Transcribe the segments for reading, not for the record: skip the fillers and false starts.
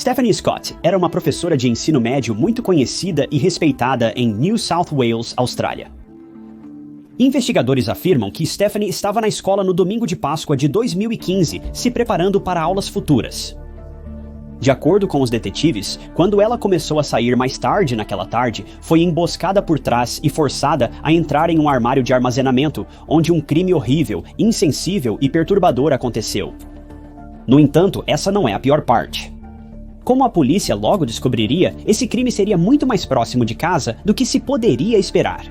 Stephanie Scott era uma professora de ensino médio muito conhecida e respeitada em New South Wales, Austrália. Investigadores afirmam que Stephanie estava na escola no domingo de Páscoa de 2015, se preparando para aulas futuras. De acordo com os detetives, quando ela começou a sair mais tarde naquela tarde, foi emboscada por trás e forçada a entrar em um armário de armazenamento, onde um crime horrível, insensível e perturbador aconteceu. No entanto, essa não é a pior parte. Como a polícia logo descobriria, esse crime seria muito mais próximo de casa do que se poderia esperar.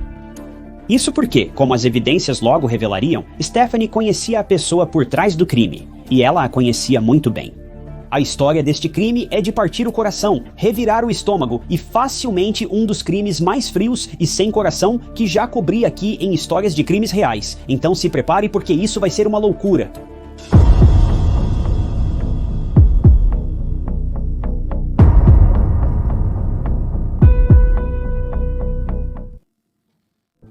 Isso porque, como as evidências logo revelariam, Stephanie conhecia a pessoa por trás do crime, e ela a conhecia muito bem. A história deste crime é de partir o coração, revirar o estômago e facilmente um dos crimes mais frios e sem coração que já cobri aqui em histórias de crimes reais. Então se prepare porque isso vai ser uma loucura.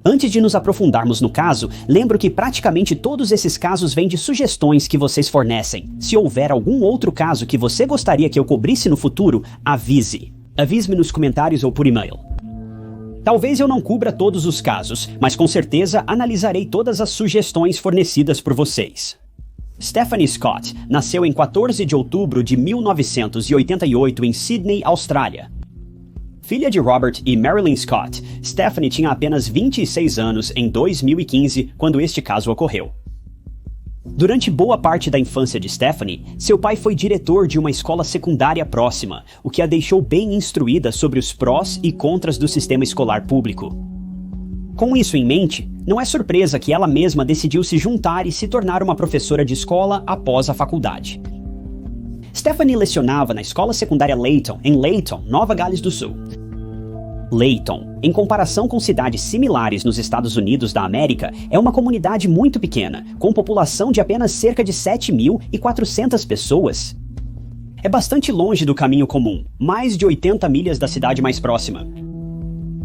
Antes de nos aprofundarmos no caso, lembro que praticamente todos esses casos vêm de sugestões que vocês fornecem. Se houver algum outro caso que você gostaria que eu cobrisse no futuro, avise. Avise-me nos comentários ou por e-mail. Talvez eu não cubra todos os casos, mas com certeza analisarei todas as sugestões fornecidas por vocês. Stephanie Scott nasceu em 14 de outubro de 1988 em Sydney, Austrália. Filha de Robert e Marilyn Scott, Stephanie tinha apenas 26 anos em 2015, quando este caso ocorreu. Durante boa parte da infância de Stephanie, seu pai foi diretor de uma escola secundária próxima, o que a deixou bem instruída sobre os prós e contras do sistema escolar público. Com isso em mente, não é surpresa que ela mesma decidiu se juntar e se tornar uma professora de escola após a faculdade. Stephanie lecionava na escola secundária Layton, em Layton, Nova Gales do Sul. Layton, em comparação com cidades similares nos Estados Unidos da América, é uma comunidade muito pequena, com população de apenas cerca de 7.400 pessoas. É bastante longe do caminho comum, mais de 80 milhas da cidade mais próxima.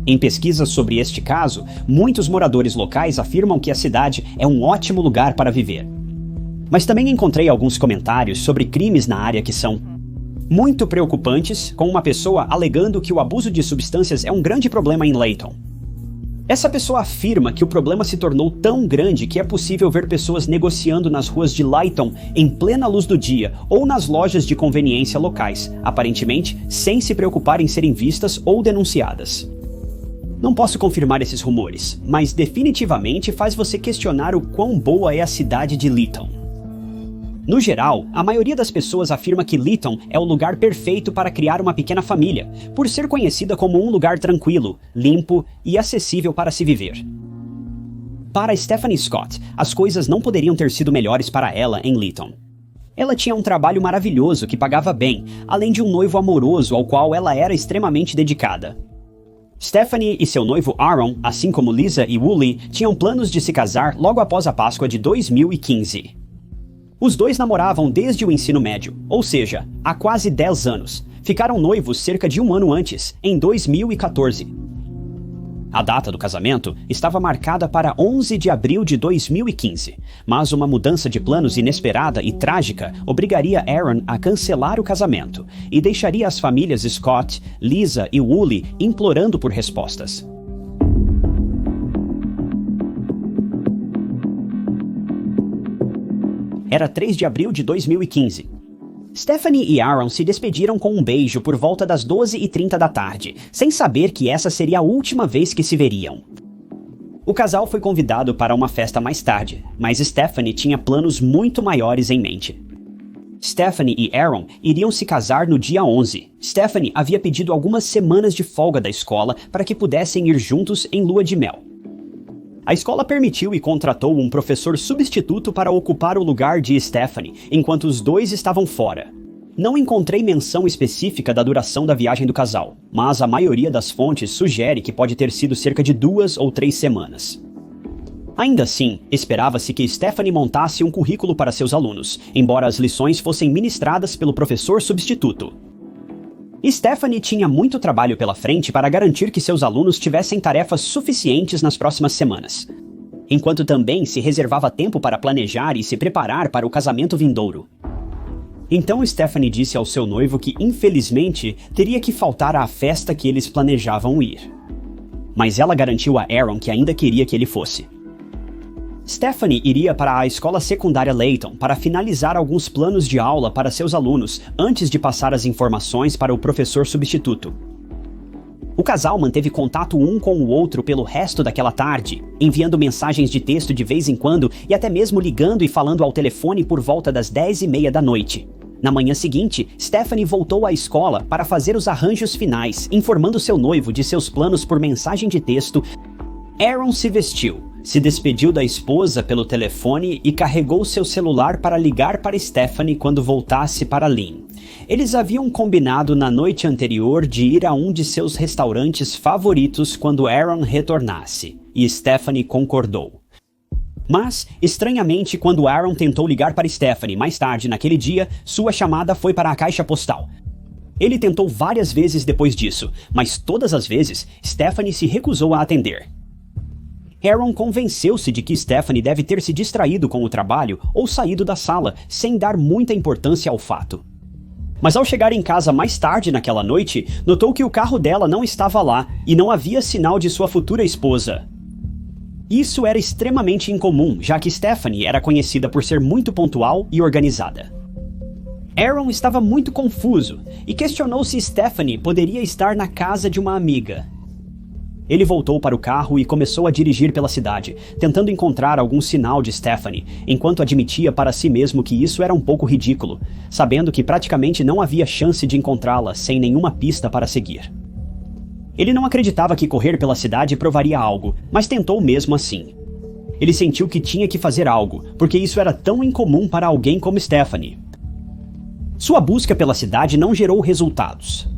Em pesquisas sobre este caso, muitos moradores locais afirmam que a cidade é um ótimo lugar para viver. Mas também encontrei alguns comentários sobre crimes na área que são muito preocupantes, com uma pessoa alegando que o abuso de substâncias é um grande problema em Layton. Essa pessoa afirma que o problema se tornou tão grande que é possível ver pessoas negociando nas ruas de Layton em plena luz do dia ou nas lojas de conveniência locais, aparentemente sem se preocupar em serem vistas ou denunciadas. Não posso confirmar esses rumores, mas definitivamente faz você questionar o quão boa é a cidade de Layton. No geral, a maioria das pessoas afirma que Layton é o lugar perfeito para criar uma pequena família, por ser conhecida como um lugar tranquilo, limpo e acessível para se viver. Para Stephanie Scott, as coisas não poderiam ter sido melhores para ela em Layton. Ela tinha um trabalho maravilhoso que pagava bem, além de um noivo amoroso ao qual ela era extremamente dedicada. Stephanie e seu noivo Aaron, assim como Lisa e Wooly, tinham planos de se casar logo após a Páscoa de 2015. Os dois namoravam desde o ensino médio, ou seja, há quase 10 anos. Ficaram noivos cerca de um ano antes, em 2014. A data do casamento estava marcada para 11 de abril de 2015, mas uma mudança de planos inesperada e trágica obrigaria Aaron a cancelar o casamento e deixaria as famílias Scott, Lisa e Wooly implorando por respostas. Era 3 de abril de 2015. Stephanie e Aaron se despediram com um beijo por volta das 12h30 da tarde, sem saber que essa seria a última vez que se veriam. O casal foi convidado para uma festa mais tarde, mas Stephanie tinha planos muito maiores em mente. Stephanie e Aaron iriam se casar no dia 11. Stephanie havia pedido algumas semanas de folga da escola para que pudessem ir juntos em lua de mel. A escola permitiu e contratou um professor substituto para ocupar o lugar de Stephanie, enquanto os dois estavam fora. Não encontrei menção específica da duração da viagem do casal, mas a maioria das fontes sugere que pode ter sido cerca de 2 ou 3 semanas. Ainda assim, esperava-se que Stephanie montasse um currículo para seus alunos, embora as lições fossem ministradas pelo professor substituto. Stephanie tinha muito trabalho pela frente para garantir que seus alunos tivessem tarefas suficientes nas próximas semanas, enquanto também se reservava tempo para planejar e se preparar para o casamento vindouro. Então Stephanie disse ao seu noivo que, infelizmente, teria que faltar à festa que eles planejavam ir. Mas ela garantiu a Aaron que ainda queria que ele fosse. Stephanie iria para a escola secundária Layton para finalizar alguns planos de aula para seus alunos antes de passar as informações para o professor substituto. O casal manteve contato um com o outro pelo resto daquela tarde, enviando mensagens de texto de vez em quando e até mesmo ligando e falando ao telefone por volta das 10:30 da noite. Na manhã seguinte, Stephanie voltou à escola para fazer os arranjos finais, informando seu noivo de seus planos por mensagem de texto. Aaron se vestiu, se despediu da esposa pelo telefone e carregou seu celular para ligar para Stephanie quando voltasse para Lynn. Eles haviam combinado na noite anterior de ir a um de seus restaurantes favoritos quando Aaron retornasse, e Stephanie concordou. Mas, estranhamente, quando Aaron tentou ligar para Stephanie mais tarde naquele dia, sua chamada foi para a caixa postal. Ele tentou várias vezes depois disso, mas todas as vezes, Stephanie se recusou a atender. Aaron convenceu-se de que Stephanie deve ter se distraído com o trabalho ou saído da sala, sem dar muita importância ao fato. Mas ao chegar em casa mais tarde naquela noite, notou que o carro dela não estava lá e não havia sinal de sua futura esposa. Isso era extremamente incomum, já que Stephanie era conhecida por ser muito pontual e organizada. Aaron estava muito confuso e questionou se Stephanie poderia estar na casa de uma amiga. Ele voltou para o carro e começou a dirigir pela cidade, tentando encontrar algum sinal de Stephanie, enquanto admitia para si mesmo que isso era um pouco ridículo, sabendo que praticamente não havia chance de encontrá-la sem nenhuma pista para seguir. Ele não acreditava que correr pela cidade provaria algo, mas tentou mesmo assim. Ele sentiu que tinha que fazer algo, porque isso era tão incomum para alguém como Stephanie. Sua busca pela cidade não gerou resultados.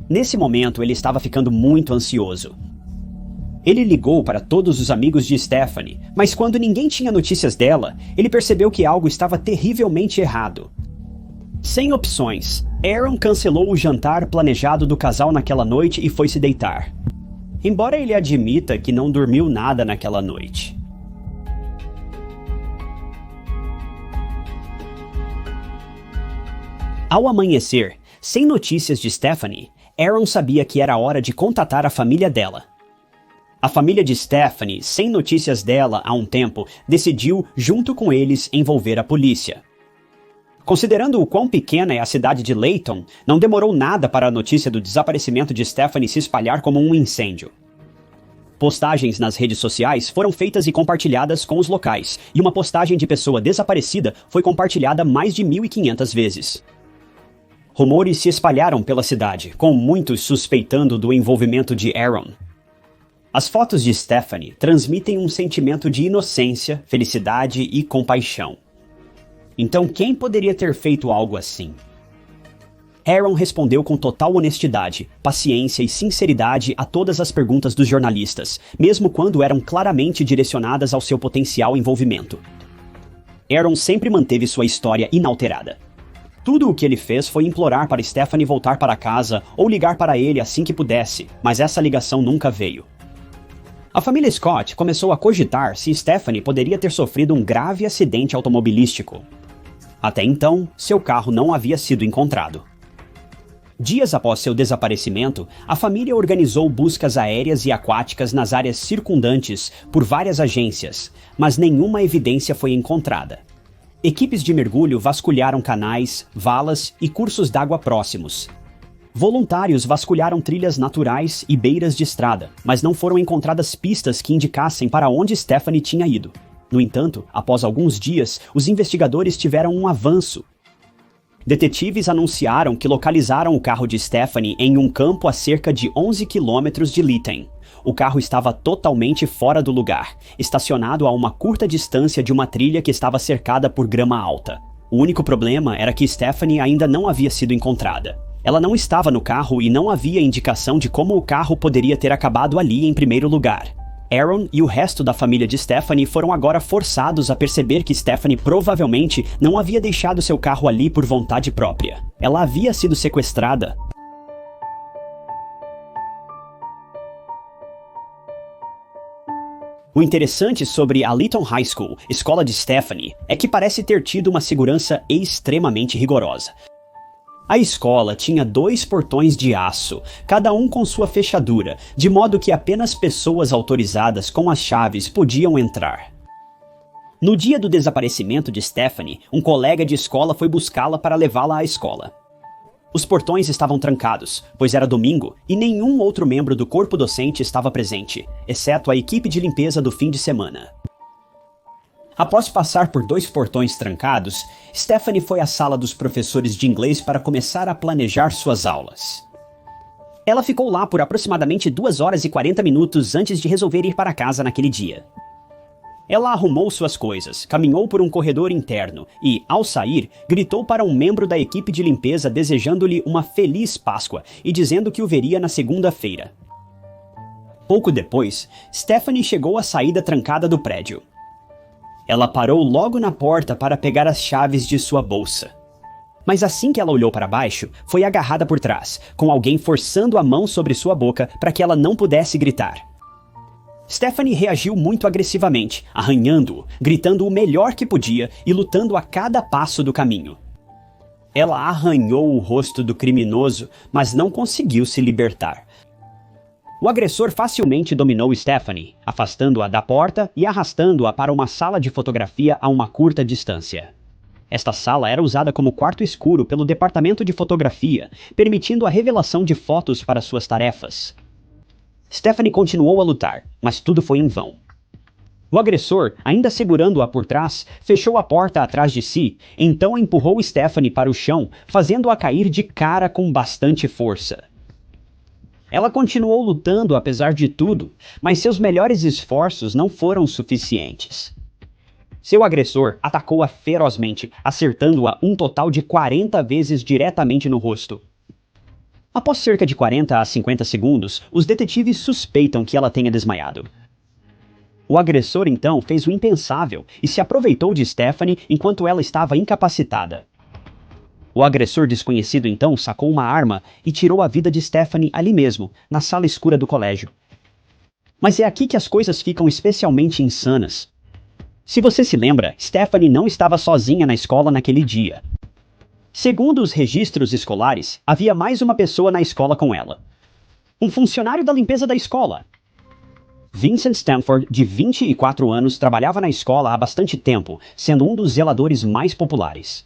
Nesse momento, ele estava ficando muito ansioso. Ele ligou para todos os amigos de Stephanie, mas quando ninguém tinha notícias dela, ele percebeu que algo estava terrivelmente errado. Sem opções, Aaron cancelou o jantar planejado do casal naquela noite e foi se deitar. Embora ele admita que não dormiu nada naquela noite. Ao amanhecer, sem notícias de Stephanie, Aaron sabia que era hora de contatar a família dela. A família de Stephanie, sem notícias dela há um tempo, decidiu, junto com eles, envolver a polícia. Considerando o quão pequena é a cidade de Layton, não demorou nada para a notícia do desaparecimento de Stephanie se espalhar como um incêndio. Postagens nas redes sociais foram feitas e compartilhadas com os locais, e uma postagem de pessoa desaparecida foi compartilhada mais de 1.500 vezes. Rumores se espalharam pela cidade, com muitos suspeitando do envolvimento de Aaron. As fotos de Stephanie transmitem um sentimento de inocência, felicidade e compaixão. Então, quem poderia ter feito algo assim? Aaron respondeu com total honestidade, paciência e sinceridade a todas as perguntas dos jornalistas, mesmo quando eram claramente direcionadas ao seu potencial envolvimento. Aaron sempre manteve sua história inalterada. Tudo o que ele fez foi implorar para Stephanie voltar para casa ou ligar para ele assim que pudesse, mas essa ligação nunca veio. A família Scott começou a cogitar se Stephanie poderia ter sofrido um grave acidente automobilístico. Até então, seu carro não havia sido encontrado. Dias após seu desaparecimento, a família organizou buscas aéreas e aquáticas nas áreas circundantes por várias agências, mas nenhuma evidência foi encontrada. Equipes de mergulho vasculharam canais, valas e cursos d'água próximos. Voluntários vasculharam trilhas naturais e beiras de estrada, mas não foram encontradas pistas que indicassem para onde Stephanie tinha ido. No entanto, após alguns dias, os investigadores tiveram um avanço. Detetives anunciaram que localizaram o carro de Stephanie em um campo a cerca de 11 quilômetros de Lytton. O carro estava totalmente fora do lugar, estacionado a uma curta distância de uma trilha que estava cercada por grama alta. O único problema era que Stephanie ainda não havia sido encontrada. Ela não estava no carro e não havia indicação de como o carro poderia ter acabado ali em primeiro lugar. Aaron e o resto da família de Stephanie foram agora forçados a perceber que Stephanie provavelmente não havia deixado seu carro ali por vontade própria. Ela havia sido sequestrada. O interessante sobre a Lytton High School, escola de Stephanie, é que parece ter tido uma segurança extremamente rigorosa. A escola tinha 2 portões de aço, cada um com sua fechadura, de modo que apenas pessoas autorizadas com as chaves podiam entrar. No dia do desaparecimento de Stephanie, um colega de escola foi buscá-la para levá-la à escola. Os portões estavam trancados, pois era domingo e nenhum outro membro do corpo docente estava presente, exceto a equipe de limpeza do fim de semana. Após passar por 2 portões trancados, Stephanie foi à sala dos professores de inglês para começar a planejar suas aulas. Ela ficou lá por aproximadamente 2 horas e 40 minutos antes de resolver ir para casa naquele dia. Ela arrumou suas coisas, caminhou por um corredor interno e, ao sair, gritou para um membro da equipe de limpeza desejando-lhe uma feliz Páscoa e dizendo que o veria na segunda-feira. Pouco depois, Stephanie chegou à saída trancada do prédio. Ela parou logo na porta para pegar as chaves de sua bolsa. Mas assim que ela olhou para baixo, foi agarrada por trás, com alguém forçando a mão sobre sua boca para que ela não pudesse gritar. Stephanie reagiu muito agressivamente, arranhando-o, gritando o melhor que podia e lutando a cada passo do caminho. Ela arranhou o rosto do criminoso, mas não conseguiu se libertar. O agressor facilmente dominou Stephanie, afastando-a da porta e arrastando-a para uma sala de fotografia a uma curta distância. Esta sala era usada como quarto escuro pelo departamento de fotografia, permitindo a revelação de fotos para suas tarefas. Stephanie continuou a lutar, mas tudo foi em vão. O agressor, ainda segurando-a por trás, fechou a porta atrás de si, então empurrou Stephanie para o chão, fazendo-a cair de cara com bastante força. Ela continuou lutando apesar de tudo, mas seus melhores esforços não foram suficientes. Seu agressor atacou-a ferozmente, acertando-a um total de 40 vezes diretamente no rosto. Após cerca de 40 a 50 segundos, os detetives suspeitam que ela tenha desmaiado. O agressor então fez o impensável e se aproveitou de Stephanie enquanto ela estava incapacitada. O agressor desconhecido então sacou uma arma e tirou a vida de Stephanie ali mesmo, na sala escura do colégio. Mas é aqui que as coisas ficam especialmente insanas. Se você se lembra, Stephanie não estava sozinha na escola naquele dia. Segundo os registros escolares, havia mais uma pessoa na escola com ela. Um funcionário da limpeza da escola. Vincent Stanford, de 24 anos, trabalhava na escola há bastante tempo, sendo um dos zeladores mais populares.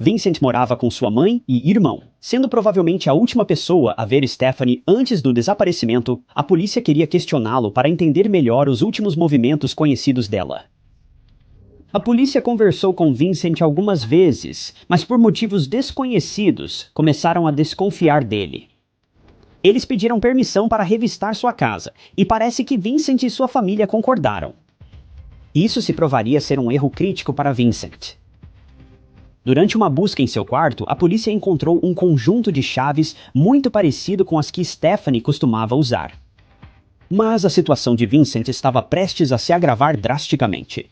Vincent morava com sua mãe e irmão. Sendo provavelmente a última pessoa a ver Stephanie antes do desaparecimento, a polícia queria questioná-lo para entender melhor os últimos movimentos conhecidos dela. A polícia conversou com Vincent algumas vezes, mas por motivos desconhecidos, começaram a desconfiar dele. Eles pediram permissão para revistar sua casa, e parece que Vincent e sua família concordaram. Isso se provaria ser um erro crítico para Vincent. Durante uma busca em seu quarto, a polícia encontrou um conjunto de chaves muito parecido com as que Stephanie costumava usar. Mas a situação de Vincent estava prestes a se agravar drasticamente.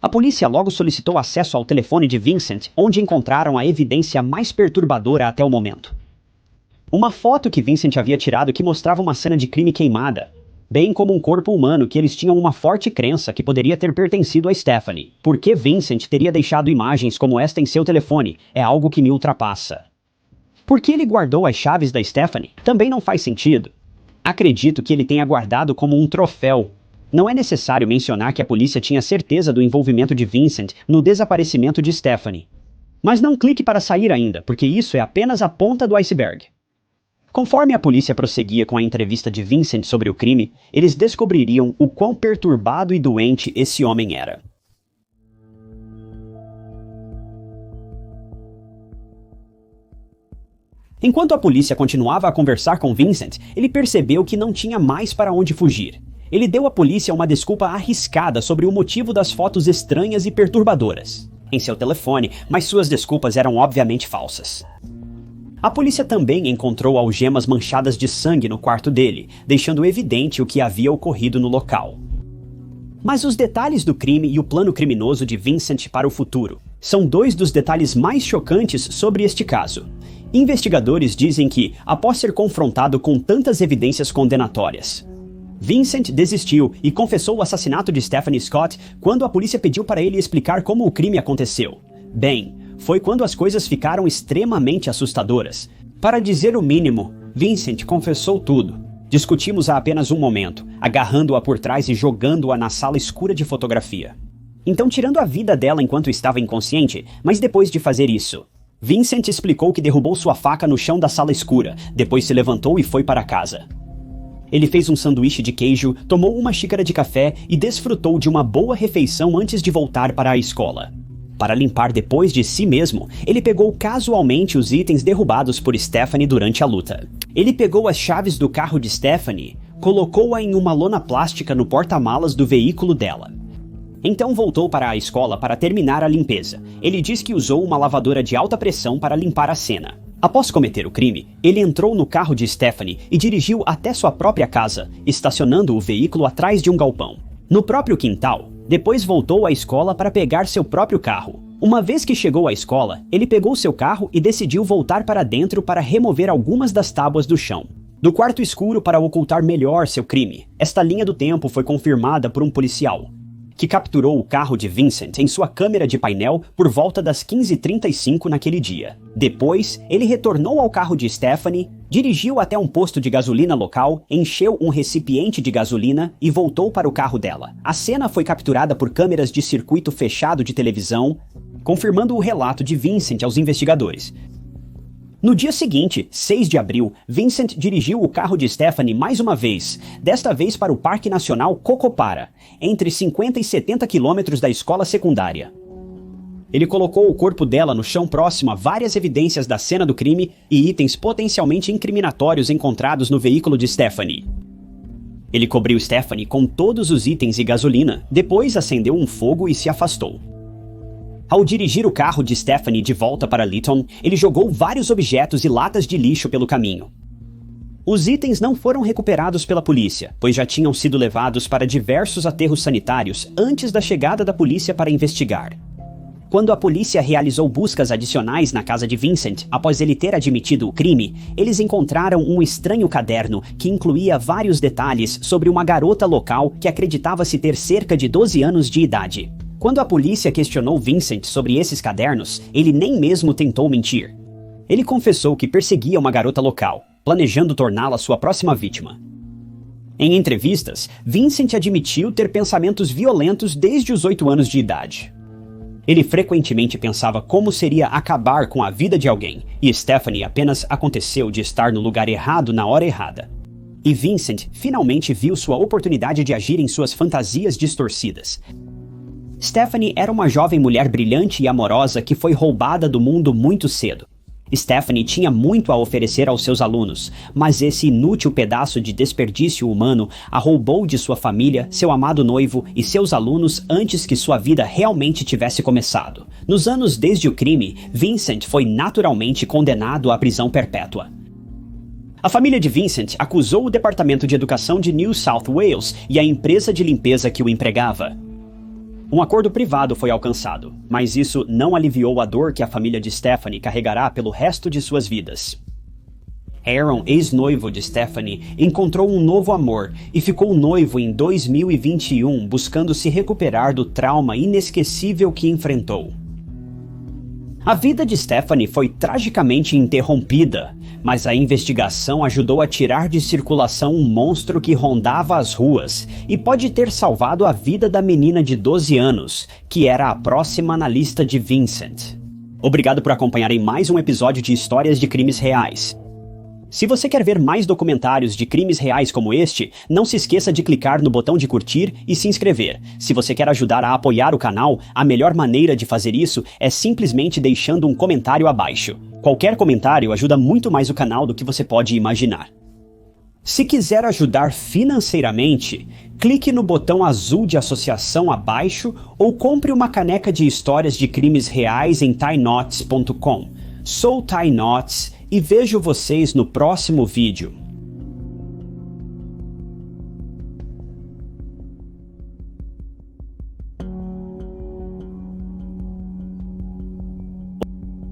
A polícia logo solicitou acesso ao telefone de Vincent, onde encontraram a evidência mais perturbadora até o momento. Uma foto que Vincent havia tirado que mostrava uma cena de crime queimada, bem como um corpo humano que eles tinham uma forte crença que poderia ter pertencido a Stephanie. Por que Vincent teria deixado imagens como esta em seu telefone é algo que me ultrapassa. Por que ele guardou as chaves da Stephanie? Também não faz sentido. Acredito que ele tenha guardado como um troféu. Não é necessário mencionar que a polícia tinha certeza do envolvimento de Vincent no desaparecimento de Stephanie. Mas não clique para sair ainda, porque isso é apenas a ponta do iceberg. Conforme a polícia prosseguia com a entrevista de Vincent sobre o crime, eles descobririam o quão perturbado e doente esse homem era. Enquanto a polícia continuava a conversar com Vincent, ele percebeu que não tinha mais para onde fugir. Ele deu à polícia uma desculpa arriscada sobre o motivo das fotos estranhas e perturbadoras em seu telefone, mas suas desculpas eram obviamente falsas. A polícia também encontrou algemas manchadas de sangue no quarto dele, deixando evidente o que havia ocorrido no local. Mas os detalhes do crime e o plano criminoso de Vincent para o futuro são 2 dos detalhes mais chocantes sobre este caso. Investigadores dizem que, após ser confrontado com tantas evidências condenatórias, Vincent desistiu e confessou o assassinato de Stephanie Scott quando a polícia pediu para ele explicar como o crime aconteceu. Bem, foi quando as coisas ficaram extremamente assustadoras. Para dizer o mínimo, Vincent confessou tudo. Discutimos há apenas um momento, agarrando-a por trás e jogando-a na sala escura de fotografia. Então, tirando a vida dela enquanto estava inconsciente, mas depois de fazer isso, Vincent explicou que derrubou sua faca no chão da sala escura, depois se levantou e foi para casa. Ele fez um sanduíche de queijo, tomou uma xícara de café e desfrutou de uma boa refeição antes de voltar para a escola. Para limpar depois de si mesmo, ele pegou casualmente os itens derrubados por Stephanie durante a luta. Ele pegou as chaves do carro de Stephanie, colocou-a em uma lona plástica no porta-malas do veículo dela. Então voltou para a escola para terminar a limpeza. Ele diz que usou uma lavadora de alta pressão para limpar a cena. Após cometer o crime, ele entrou no carro de Stephanie e dirigiu até sua própria casa, estacionando o veículo atrás de um galpão. No próprio quintal, depois voltou à escola para pegar seu próprio carro. Uma vez que chegou à escola, ele pegou seu carro e decidiu voltar para dentro para remover algumas das tábuas do chão. Do quarto escuro para ocultar melhor seu crime, esta linha do tempo foi confirmada por um policial, que capturou o carro de Vincent em sua câmera de painel por volta das 15h35 naquele dia. Depois, ele retornou ao carro de Stephanie, dirigiu até um posto de gasolina local, encheu um recipiente de gasolina e voltou para o carro dela. A cena foi capturada por câmeras de circuito fechado de televisão, confirmando o relato de Vincent aos investigadores. No dia seguinte, 6 de abril, Vincent dirigiu o carro de Stephanie mais uma vez, desta vez para o Parque Nacional Cocopara, entre 50 e 70 quilômetros da escola secundária. Ele colocou o corpo dela no chão próximo a várias evidências da cena do crime e itens potencialmente incriminatórios encontrados no veículo de Stephanie. Ele cobriu Stephanie com todos os itens e gasolina, depois acendeu um fogo e se afastou. Ao dirigir o carro de Stephanie de volta para Lytton, ele jogou vários objetos e latas de lixo pelo caminho. Os itens não foram recuperados pela polícia, pois já tinham sido levados para diversos aterros sanitários antes da chegada da polícia para investigar. Quando a polícia realizou buscas adicionais na casa de Vincent, após ele ter admitido o crime, eles encontraram um estranho caderno que incluía vários detalhes sobre uma garota local que acreditava-se ter cerca de 12 anos de idade. Quando a polícia questionou Vincent sobre esses cadernos, ele nem mesmo tentou mentir. Ele confessou que perseguia uma garota local, planejando torná-la sua próxima vítima. Em entrevistas, Vincent admitiu ter pensamentos violentos desde os 8 anos de idade. Ele frequentemente pensava como seria acabar com a vida de alguém, e Stephanie apenas aconteceu de estar no lugar errado na hora errada. E Vincent finalmente viu sua oportunidade de agir em suas fantasias distorcidas. Stephanie era uma jovem mulher brilhante e amorosa que foi roubada do mundo muito cedo. Stephanie tinha muito a oferecer aos seus alunos, mas esse inútil pedaço de desperdício humano a roubou de sua família, seu amado noivo e seus alunos antes que sua vida realmente tivesse começado. Nos anos desde o crime, Vincent foi naturalmente condenado à prisão perpétua. A família de Vincent acusou o Departamento de Educação de New South Wales e a empresa de limpeza que o empregava. Um acordo privado foi alcançado, mas isso não aliviou a dor que a família de Stephanie carregará pelo resto de suas vidas. Aaron, ex-noivo de Stephanie, encontrou um novo amor e ficou noivo em 2021, buscando se recuperar do trauma inesquecível que enfrentou. A vida de Stephanie foi tragicamente interrompida, mas a investigação ajudou a tirar de circulação um monstro que rondava as ruas e pode ter salvado a vida da menina de 12 anos, que era a próxima na lista de Vincent. Obrigado por acompanharem mais um episódio de Histórias de Crimes Reais. Se você quer ver mais documentários de crimes reais como este, não se esqueça de clicar no botão de curtir e se inscrever. Se você quer ajudar a apoiar o canal, a melhor maneira de fazer isso é simplesmente deixando um comentário abaixo. Qualquer comentário ajuda muito mais o canal do que você pode imaginar. Se quiser ajudar financeiramente, clique no botão azul de associação abaixo ou compre uma caneca de histórias de crimes reais em TieKnots.com. Sou Tie Knots e vejo vocês no próximo vídeo.